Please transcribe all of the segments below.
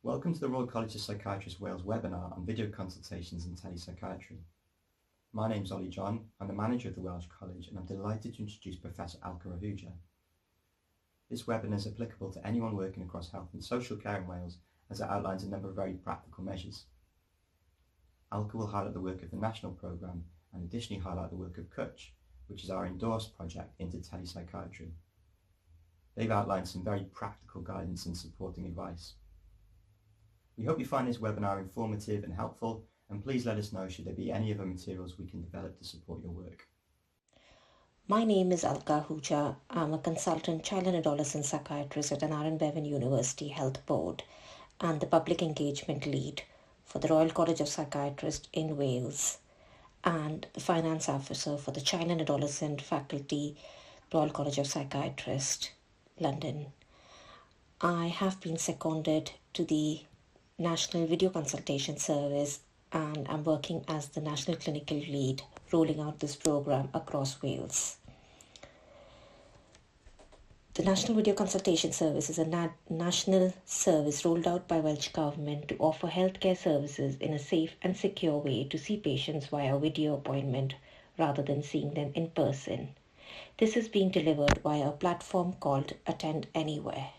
Welcome to the Royal College of Psychiatrists Wales webinar on video consultations and telepsychiatry. My name's Ollie John, I'm the manager of the Welsh College and I'm delighted to introduce Professor Alka Ahuja. This webinar is applicable to anyone working across health and social care in Wales as it outlines a number of very practical measures. Alka will highlight the work of the national programme and additionally highlight the work of CWTCH, which is our endorsed project into telepsychiatry. They've outlined some very practical guidance and supporting advice. We hope you find this webinar informative and helpful, and please let us know should there be any other materials we can develop to support your work. My name is Alka Ahuja. I'm a consultant child and adolescent psychiatrist at Aneurin Bevan University Health Board and the public engagement lead for the Royal College of Psychiatrists in Wales and the finance officer for the child and adolescent faculty, Royal College of Psychiatrists, London. I have been seconded to the National Video Consultation Service and I'm working as the National Clinical Lead rolling out this program across Wales. The National Video Consultation Service is a national service rolled out by Welsh Government to offer healthcare services in a safe and secure way to see patients via video appointment rather than seeing them in person. This is being delivered via a platform called Attend Anywhere.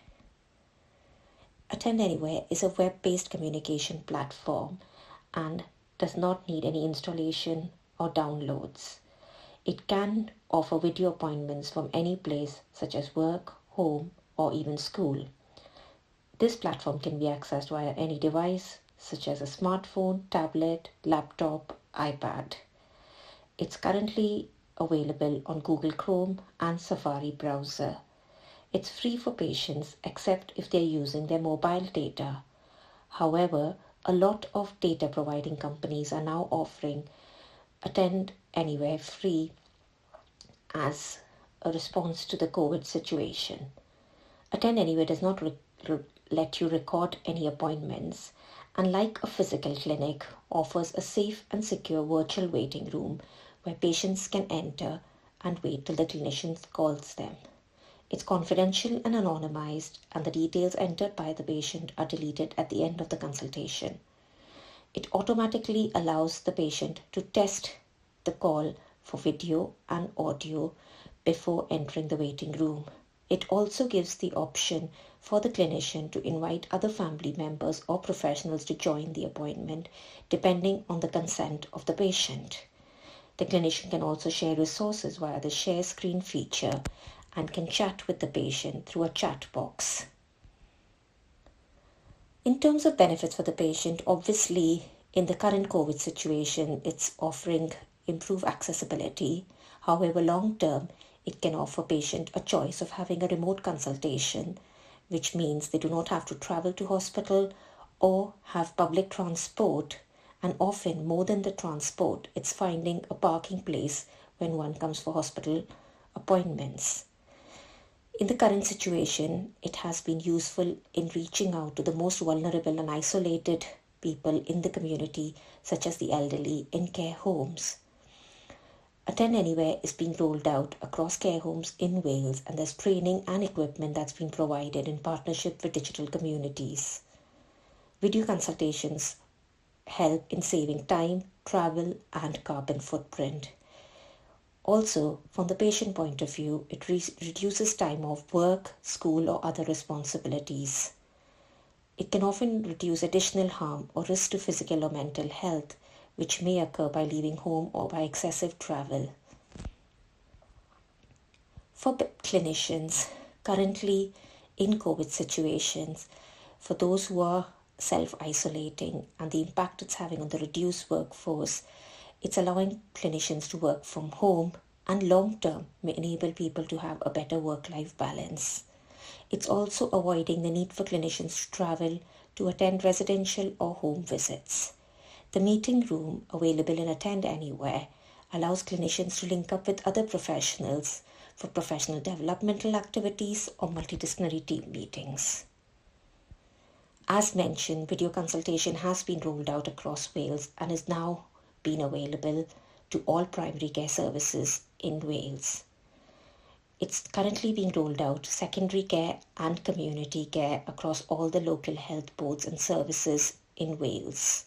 Attend Anywhere is a web-based communication platform and does not need any installation or downloads. It can offer video appointments from any place such as work, home, or even school. This platform can be accessed via any device such as a smartphone, tablet, laptop, iPad. It's currently available on Google Chrome and Safari browser. It's free for patients except if they're using their mobile data. However, a lot of data providing companies are now offering Attend Anywhere free as a response to the COVID situation. Attend Anywhere does not let you record any appointments and, like a physical clinic, offers a safe and secure virtual waiting room where patients can enter and wait till the clinician calls them. It's confidential and anonymized, and the details entered by the patient are deleted at the end of the consultation. It automatically allows the patient to test the call for video and audio before entering the waiting room. It also gives the option for the clinician to invite other family members or professionals to join the appointment, depending on the consent of the patient. The clinician can also share resources via the share screen feature and can chat with the patient through a chat box. In terms of benefits for the patient, obviously in the current COVID situation, it's offering improved accessibility. However, long term, it can offer patient a choice of having a remote consultation, which means they do not have to travel to hospital or have public transport, and often more than the transport, it's finding a parking place when one comes for hospital appointments. In the current situation, it has been useful in reaching out to the most vulnerable and isolated people in the community, such as the elderly in care homes. Attend Anywhere is being rolled out across care homes in Wales, and there's training and equipment that's been provided in partnership with digital communities. Video consultations help in saving time, travel, and carbon footprint. Also, from the patient point of view, it reduces time off work, school, or other responsibilities. It can often reduce additional harm or risk to physical or mental health, which may occur by leaving home or by excessive travel. For clinicians currently in COVID situations, for those who are self-isolating and the impact it's having on the reduced workforce, it's allowing clinicians to work from home and long-term may enable people to have a better work-life balance. It's also avoiding the need for clinicians to travel to attend residential or home visits. The meeting room available in Attend Anywhere allows clinicians to link up with other professionals for professional developmental activities or multidisciplinary team meetings. As mentioned, video consultation has been rolled out across Wales and is now being available to all primary care services in Wales. It's currently being rolled out to secondary care and community care across all the local health boards and services in Wales.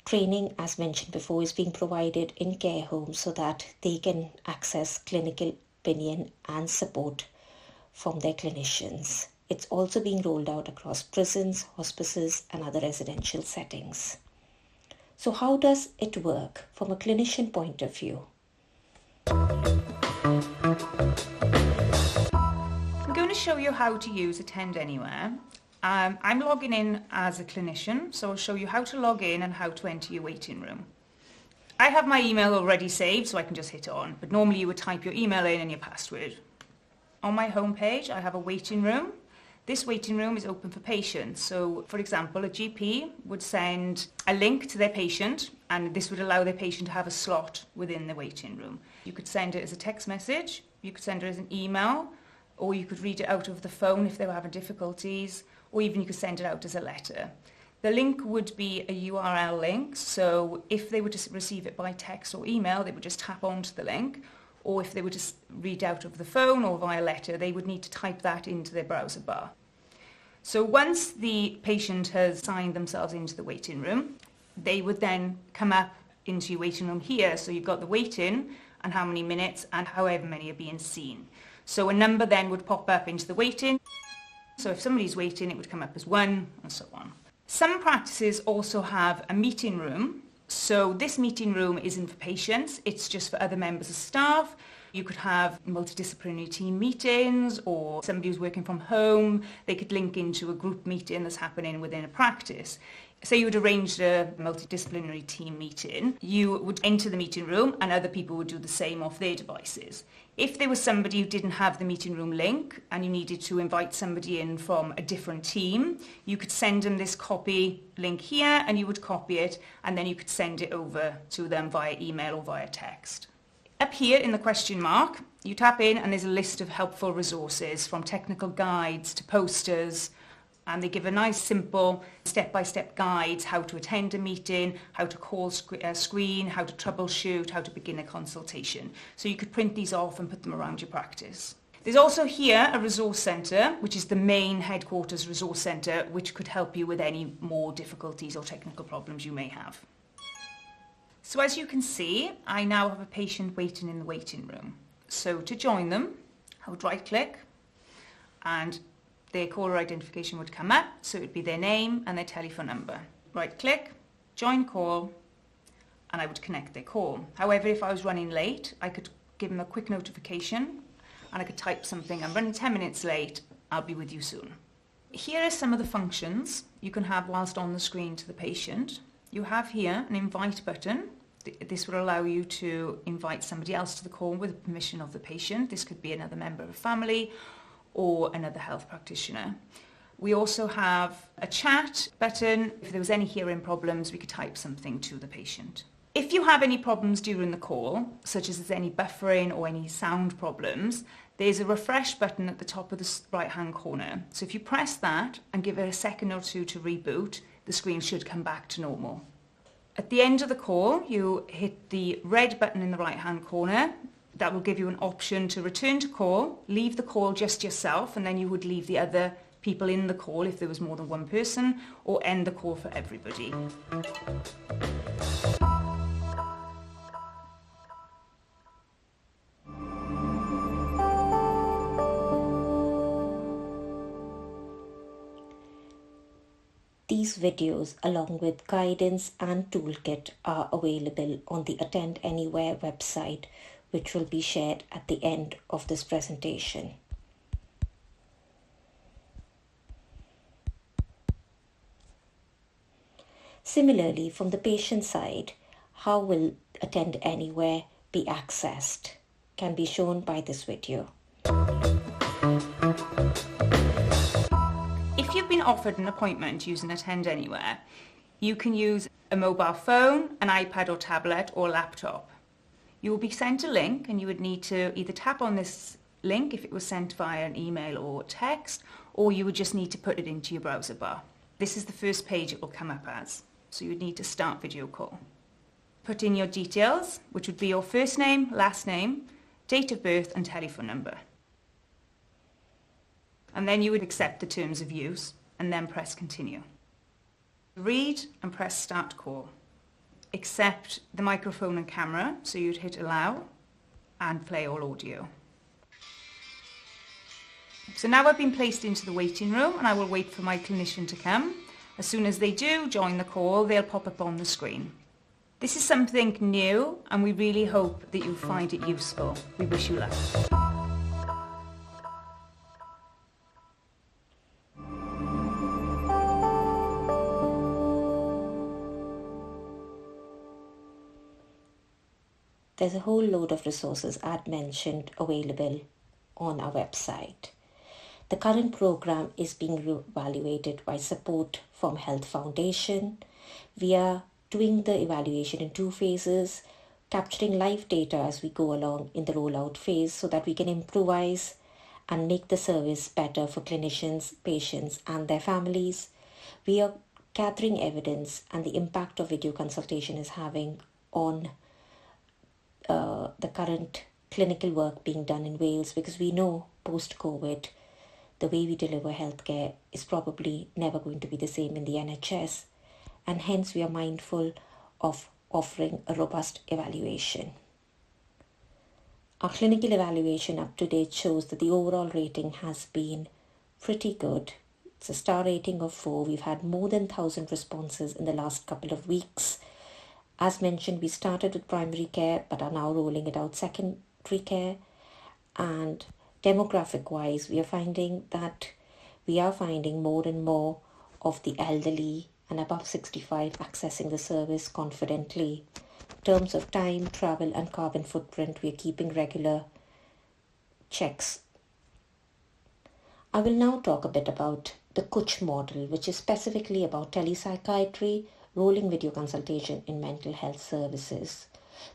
Training, as mentioned before, is being provided in care homes so that they can access clinical opinion and support from their clinicians. It's also being rolled out across prisons, hospices, and other residential settings. So how does it work from a clinician point of view? I'm going to show you how to use Attend Anywhere. I'm logging in as a clinician, so I'll show you how to log in and how to enter your waiting room. I have my email already saved, so I can just hit on, but normally you would type your email in and your password. On my homepage, I have a waiting room. This waiting room is open for patients. So, for example, a GP would send a link to their patient, and this would allow their patient to have a slot within the waiting room. You could send it as a text message, you could send it as an email, or you could read it out of the phone if they were having difficulties, or even you could send it out as a letter. The link would be a URL link, so if they were to receive it by text or email, they would just tap onto the link, or if they were to read out of the phone or via letter, they would need to type that into their browser bar. So once the patient has signed themselves into the waiting room, they would then come up into your waiting room here. So you've got the waiting and how many minutes and however many are being seen. So a number then would pop up into the waiting. So if somebody's waiting, it would come up as 1 and so on. Some practices also have a meeting room. So this meeting room isn't for patients, it's just for other members of staff. You could have multidisciplinary team meetings, or somebody who's working from home, they could link into a group meeting that's happening within a practice. So you would arrange a multidisciplinary team meeting, you would enter the meeting room and other people would do the same off their devices. If there was somebody who didn't have the meeting room link and you needed to invite somebody in from a different team, you could send them this copy link here and you would copy it and then you could send it over to them via email or via text. Up here in the question mark, you tap in and there's a list of helpful resources from technical guides to posters, and they give a nice simple step-by-step guides how to attend a meeting, how to call screen, how to troubleshoot, how to begin a consultation. So you could print these off and put them around your practice. There's also here a resource centre, which is the main headquarters resource centre, which could help you with any more difficulties or technical problems you may have. So as you can see, I now have a patient waiting in the waiting room. So to join them, I would right click and their caller identification would come up, so it would be their name and their telephone number. Right click, join call, and I would connect their call. However, if I was running late, I could give them a quick notification and I could type something, I'm running 10 minutes late, I'll be with you soon. Here are some of the functions you can have whilst on the screen to the patient. You have here an invite button. This will allow you to invite somebody else to the call with the permission of the patient. This could be another member of a family or another health practitioner. We also have a chat button. If there was any hearing problems, we could type something to the patient. If you have any problems during the call, such as there's any buffering or any sound problems, there's a refresh button at the top of the right-hand corner. So if you press that and give it a second or two to reboot, the screen should come back to normal. At the end of the call, you hit the red button in the right-hand corner. That will give you an option to return to call, leave the call just yourself, and then you would leave the other people in the call if there was more than one person, or end the call for everybody. These videos, along with guidance and toolkit, are available on the Attend Anywhere website, which will be shared at the end of this presentation. Similarly, from the patient side, how will Attend Anywhere be accessed can be shown by this video. If you've been offered an appointment using Attend Anywhere, you can use a mobile phone, an iPad or tablet or laptop. You will be sent a link and you would need to either tap on this link if it was sent via an email or text, or you would just need to put it into your browser bar. This is the first page it will come up as. So you would need to start video call. Put in your details, which would be your first name, last name, date of birth and telephone number. And then you would accept the terms of use and then press continue. Read and press start call. Accept the microphone and camera, so you'd hit allow and play all audio. So now I've been placed into the waiting room and I will wait for my clinician to come. As soon as they do join the call, they'll pop up on the screen. This is something new and we really hope that you find it useful. We wish you luck. There's a whole load of resources, as mentioned, available on our website. The current program is being evaluated by support from Health Foundation. We are doing the evaluation in 2 phases, capturing live data as we go along in the rollout phase so that we can improvise and make the service better for clinicians, patients and their families. We are gathering evidence and the impact of video consultation is having on the current clinical work being done in Wales, because we know post-COVID the way we deliver healthcare is probably never going to be the same in the NHS, and hence we are mindful of offering a robust evaluation. Our clinical evaluation up to date shows that the overall rating has been pretty good. It's a star rating of 4. We've had more than 1,000 responses in the last couple of weeks. As mentioned, we started with primary care but are now rolling it out secondary care, and demographic wise we are finding more and more of the elderly and above 65 accessing the service confidently. In terms of time, travel and carbon footprint, we are keeping regular checks. I will now talk a bit about the CWTCH model, which is specifically about telepsychiatry, rolling video consultation in mental health services.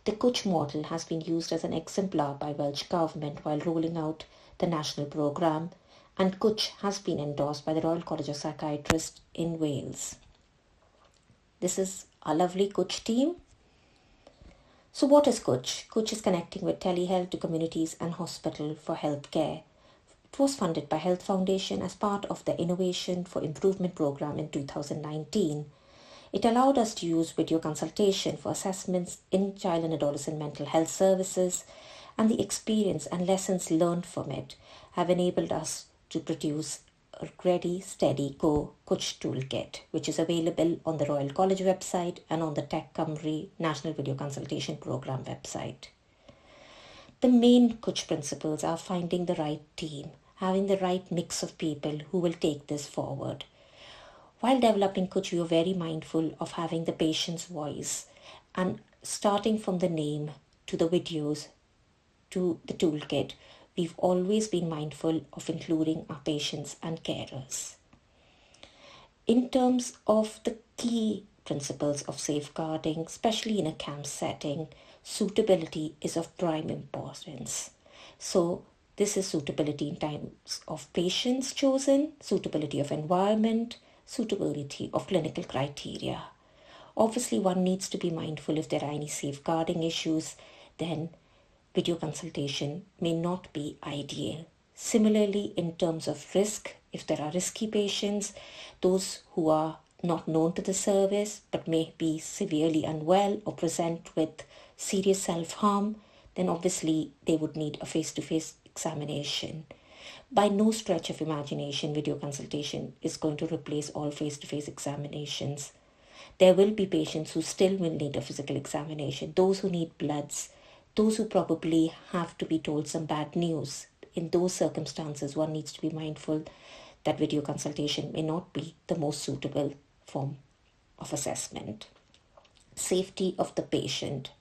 The CWTCH model has been used as an exemplar by Welsh Government while rolling out the national programme, and CWTCH has been endorsed by the Royal College of Psychiatrists in Wales. This is our lovely CWTCH team. So what is CWTCH? CWTCH is connecting with telehealth to communities and hospital for healthcare. It was funded by Health Foundation as part of the Innovation for Improvement programme in 2019. It allowed us to use video consultation for assessments in child and adolescent mental health services, and the experience and lessons learned from it have enabled us to produce a ready, steady, go CWTCH Toolkit, which is available on the Royal College website and on the Tech Cymru National Video Consultation Programme website. The main CWTCH principles are finding the right team, having the right mix of people who will take this forward. While developing CWTCH, we are very mindful of having the patient's voice, and starting from the name to the videos to the toolkit, we've always been mindful of including our patients and carers. In terms of the key principles of safeguarding, especially in a camp setting, suitability is of prime importance. So this is suitability in terms of patients chosen, suitability of environment, suitability of clinical criteria. Obviously, one needs to be mindful if there are any safeguarding issues, then video consultation may not be ideal. Similarly, in terms of risk, if there are risky patients, those who are not known to the service but may be severely unwell or present with serious self-harm, then obviously they would need a face-to-face examination. By no stretch of imagination, video consultation is going to replace all face-to-face examinations. There will be patients who still will need a physical examination, those who need bloods, those who probably have to be told some bad news. In those circumstances, one needs to be mindful that video consultation may not be the most suitable form of assessment. Safety of the patient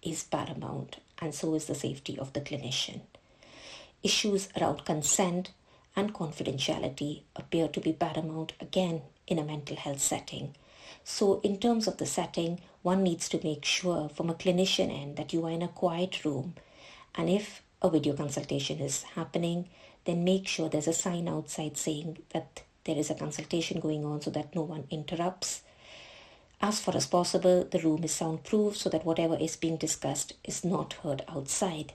is paramount, and so is the safety of the clinician. Issues around consent and confidentiality appear to be paramount again in a mental health setting. So in terms of the setting, one needs to make sure from a clinician end that you are in a quiet room, and if a video consultation is happening, then make sure there's a sign outside saying that there is a consultation going on so that no one interrupts. As far as possible, the room is soundproof so that whatever is being discussed is not heard outside.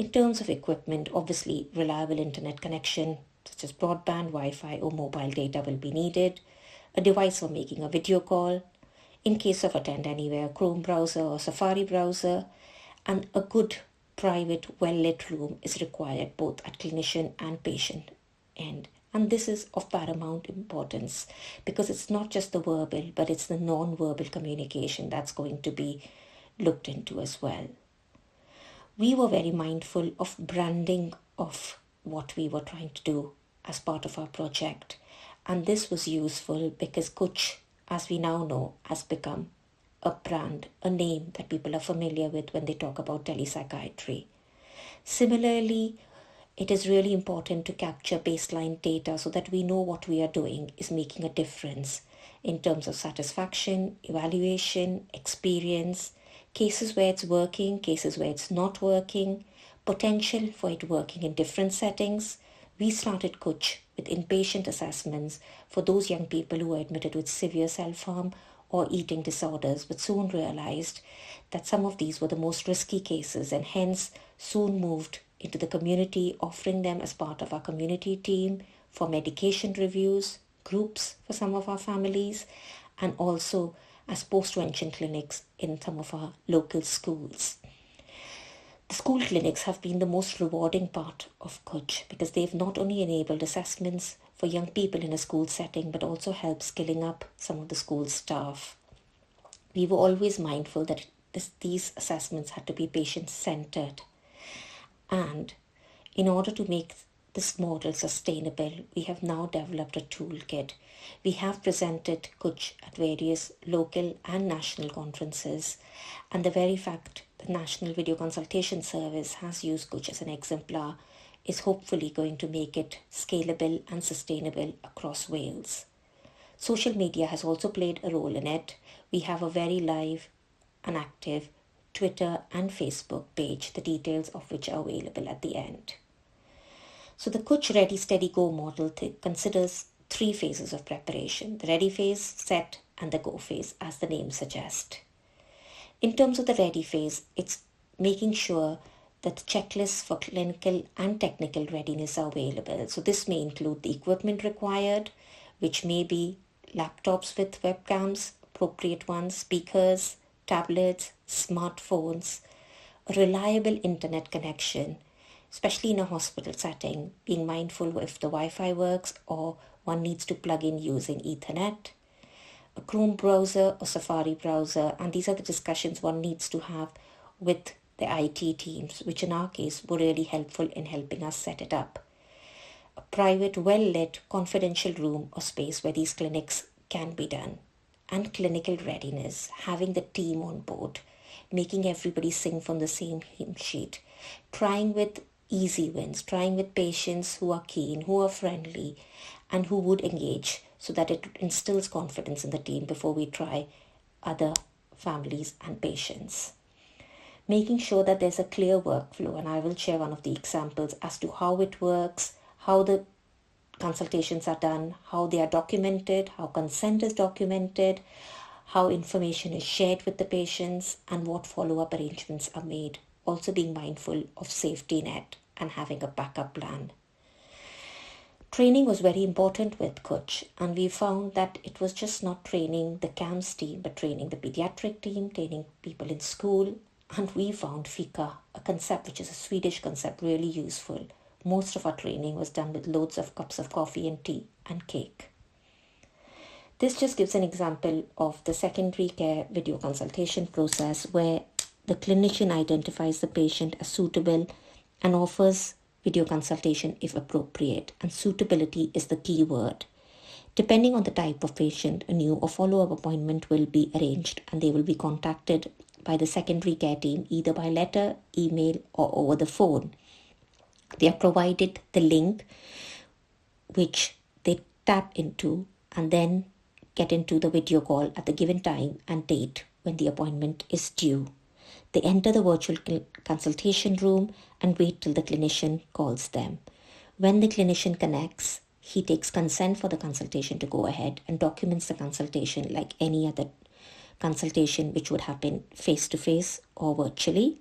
In terms of equipment, obviously reliable internet connection such as broadband, Wi-Fi or mobile data will be needed, a device for making a video call, in case of Attend Anywhere, Chrome browser or Safari browser, and a good private well-lit room is required both at clinician and patient end. And this is of paramount importance because it's not just the verbal, but it's the non-verbal communication that's going to be looked into as well. We were very mindful of branding of what we were trying to do as part of our project. And this was useful because CWTCH, as we now know, has become a brand, a name that people are familiar with when they talk about telepsychiatry. Similarly, it is really important to capture baseline data so that we know what we are doing is making a difference in terms of satisfaction, evaluation, experience, cases where it's working, cases where it's not working, potential for it working in different settings. We started CWTCH with inpatient assessments for those young people who were admitted with severe self-harm or eating disorders, but soon realized that some of these were the most risky cases and hence soon moved into the community, offering them as part of our community team for medication reviews, groups for some of our families, and also as post-vention clinics in some of our local schools. The school clinics have been the most rewarding part of CWTCH because they've not only enabled assessments for young people in a school setting, but also helped skilling up some of the school staff. We were always mindful that these assessments had to be patient-centered. And in order to make this model sustainable, we have now developed a toolkit. We have presented CWTCH at various local and national conferences, and the very fact the National Video Consultation Service has used CWTCH as an exemplar is hopefully going to make it scalable and sustainable across Wales. Social media has also played a role in it. We have a very live and active Twitter and Facebook page, the details of which are available at the end. So the CWTCH Ready, Steady, Go model considers 3 phases of preparation: the ready phase, set, and the go phase, as the name suggests. In terms of the ready phase, it's making sure that checklists for clinical and technical readiness are available. So this may include the equipment required, which may be laptops with webcams, appropriate ones, speakers, tablets, smartphones, a reliable internet connection, especially in a hospital setting, being mindful if the Wi-Fi works or one needs to plug in using Ethernet, a Chrome browser or Safari browser, and these are the discussions one needs to have with the IT teams, which in our case were really helpful in helping us set it up. A private, well-lit, confidential room or space where these clinics can be done. And clinical readiness, having the team on board, making everybody sing from the same hymn sheet, trying with easy wins, trying with patients who are keen, who are friendly, and who would engage so that it instills confidence in the team before we try other families and patients. Making sure that there's a clear workflow, and I will share one of the examples as to how it works, how the consultations are done, how they are documented, how consent is documented, how information is shared with the patients, and what follow-up arrangements are made. Also being mindful of safety net and having a backup plan. Training was very important with CWTCH, and we found that it was just not training the CAMS team, but training the pediatric team, training people in school, and we found FICA, a concept which is a Swedish concept, really useful. Most of our training was done with loads of cups of coffee and tea and cake. This just gives an example of the secondary care video consultation process where the clinician identifies the patient as suitable and offers video consultation if appropriate, and suitability is the key word. Depending on the type of patient, a new or follow-up appointment will be arranged and they will be contacted by the secondary care team either by letter, email or over the phone. They are provided the link which they tap into and then get into the video call at the given time and date when the appointment is due. They enter the virtual consultation room and wait till the clinician calls them. When the clinician connects, he takes consent for the consultation to go ahead and documents the consultation like any other consultation which would happen face-to-face or virtually.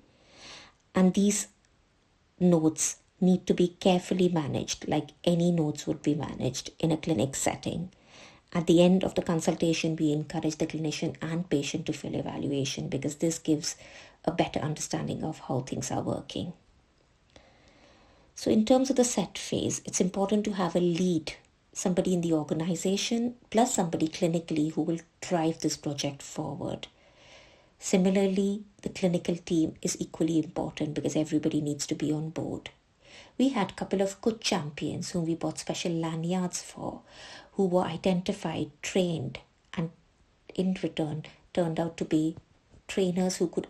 And these notes need to be carefully managed like any notes would be managed in a clinic setting. At the end of the consultation, we encourage the clinician and patient to fill evaluation because this gives a better understanding of how things are working. So in terms of the set phase, it's important to have a lead, somebody in the organization plus somebody clinically who will drive this project forward. Similarly, the clinical team is equally important because everybody needs to be on board. We had a couple of good champions whom we bought special lanyards for, who were identified, trained, and in return turned out to be trainers who could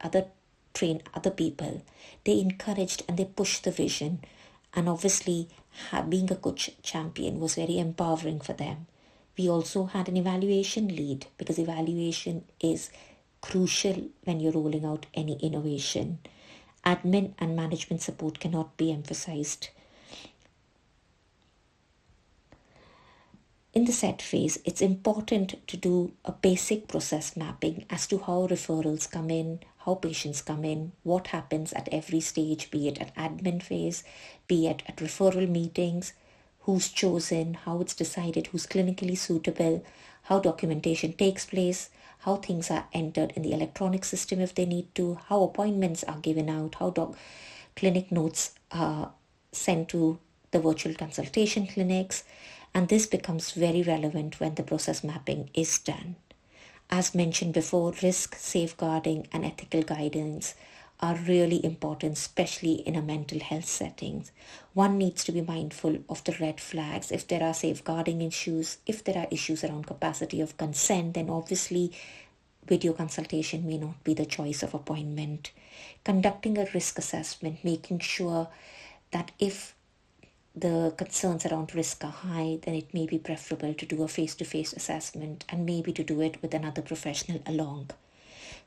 train other people. They encouraged and they pushed the vision, and obviously being a good champion was very empowering for them. We also had an evaluation lead because evaluation is crucial when you're rolling out any innovation. Admin and management support cannot be emphasized. In the set phase, it's important to do a basic process mapping as to how referrals come in, how patients come in, what happens at every stage, be it at admin phase, be it at referral meetings, who's chosen, how it's decided, who's clinically suitable, how documentation takes place, how things are entered in the electronic system if they need to, how appointments are given out, how clinic notes are sent to the virtual consultation clinics, and this becomes very relevant when the process mapping is done. As mentioned before, risk, safeguarding, and ethical guidance are really important, especially in a mental health setting. One needs to be mindful of the red flags. If there are safeguarding issues, if there are issues around capacity of consent, then obviously video consultation may not be the choice of appointment. Conducting a risk assessment, making sure that if the concerns around risk are high, then it may be preferable to do a face-to-face assessment and maybe to do it with another professional along.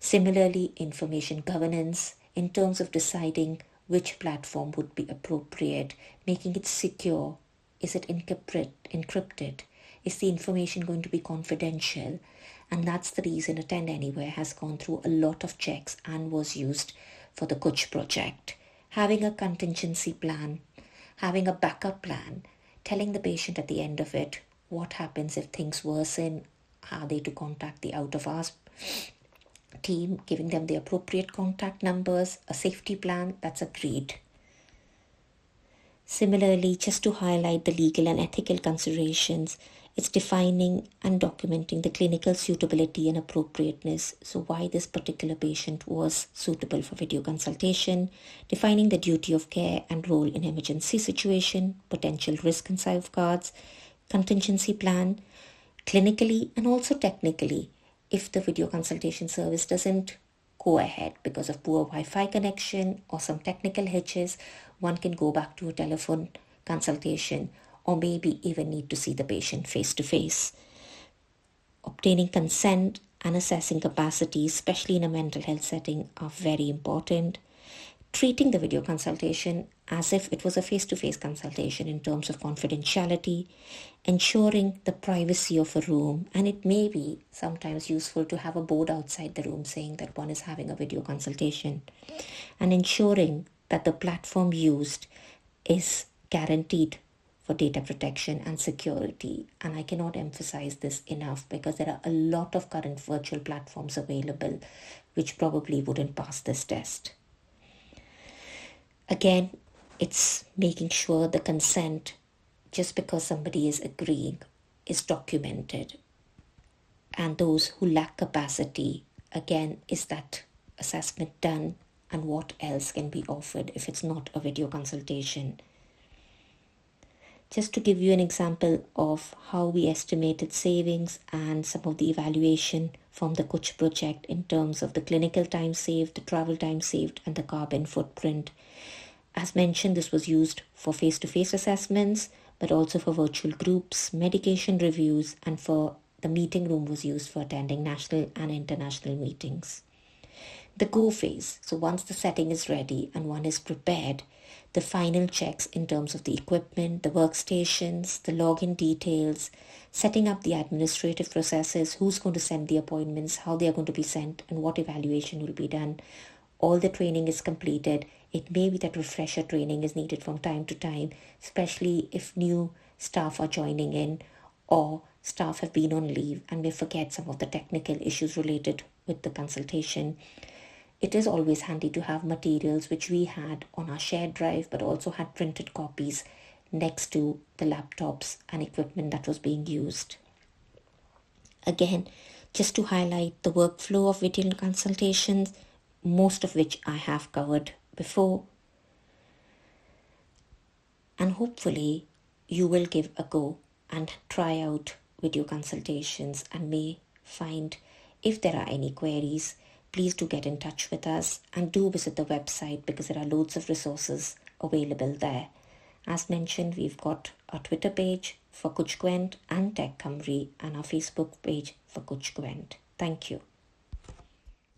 Similarly, information governance in terms of deciding which platform would be appropriate, making it secure. Is it encrypted? Is the information going to be confidential? And that's the reason Attend Anywhere has gone through a lot of checks and was used for the Coach project. Having a contingency plan, having a backup plan, telling the patient at the end of it what happens if things worsen, are they to contact the out-of-hours team, giving them the appropriate contact numbers, a safety plan that's agreed. Similarly, just to highlight the legal and ethical considerations, it's defining and documenting the clinical suitability and appropriateness. So why this particular patient was suitable for video consultation, defining the duty of care and role in emergency situation, potential risk and safeguards, contingency plan, clinically and also technically. If the video consultation service doesn't go ahead because of poor Wi-Fi connection or some technical hitches, one can go back to a telephone consultation or maybe even need to see the patient face-to-face. Obtaining consent and assessing capacity, especially in a mental health setting, are very important. Treating the video consultation as if it was a face-to-face consultation in terms of confidentiality, ensuring the privacy of a room, and it may be sometimes useful to have a board outside the room saying that one is having a video consultation, and ensuring that the platform used is guaranteed for data protection and security. And I cannot emphasize this enough because there are a lot of current virtual platforms available which probably wouldn't pass this test. Again, it's making sure the consent, just because somebody is agreeing, is documented. And those who lack capacity, again, is that assessment done and what else can be offered if it's not a video consultation. Just to give you an example of how we estimated savings and some of the evaluation from the Coach project in terms of the clinical time saved, the travel time saved, and the carbon footprint. As mentioned, this was used for face-to-face assessments, but also for virtual groups, medication reviews, and for the meeting room was used for attending national and international meetings. The go phase, so once the setting is ready and one is prepared, the final checks in terms of the equipment, the workstations, the login details, setting up the administrative processes, who's going to send the appointments, how they are going to be sent, and what evaluation will be done. all the training is completed. It may be that refresher training is needed from time to time, especially if new staff are joining in or staff have been on leave and may forget some of the technical issues related with the consultation. It is always handy to have materials which we had on our shared drive but also had printed copies next to the laptops and equipment that was being used. Again, just to highlight the workflow of video consultations, most of which I have covered before. And hopefully you will give a go and try out video consultations and may find if there are any queries, please do get in touch with us and do visit the website because there are loads of resources available there. As mentioned, we've got a Twitter page for Kuch Gwent and Tech Cymru and our Facebook page for Kuch Gwent. Thank you.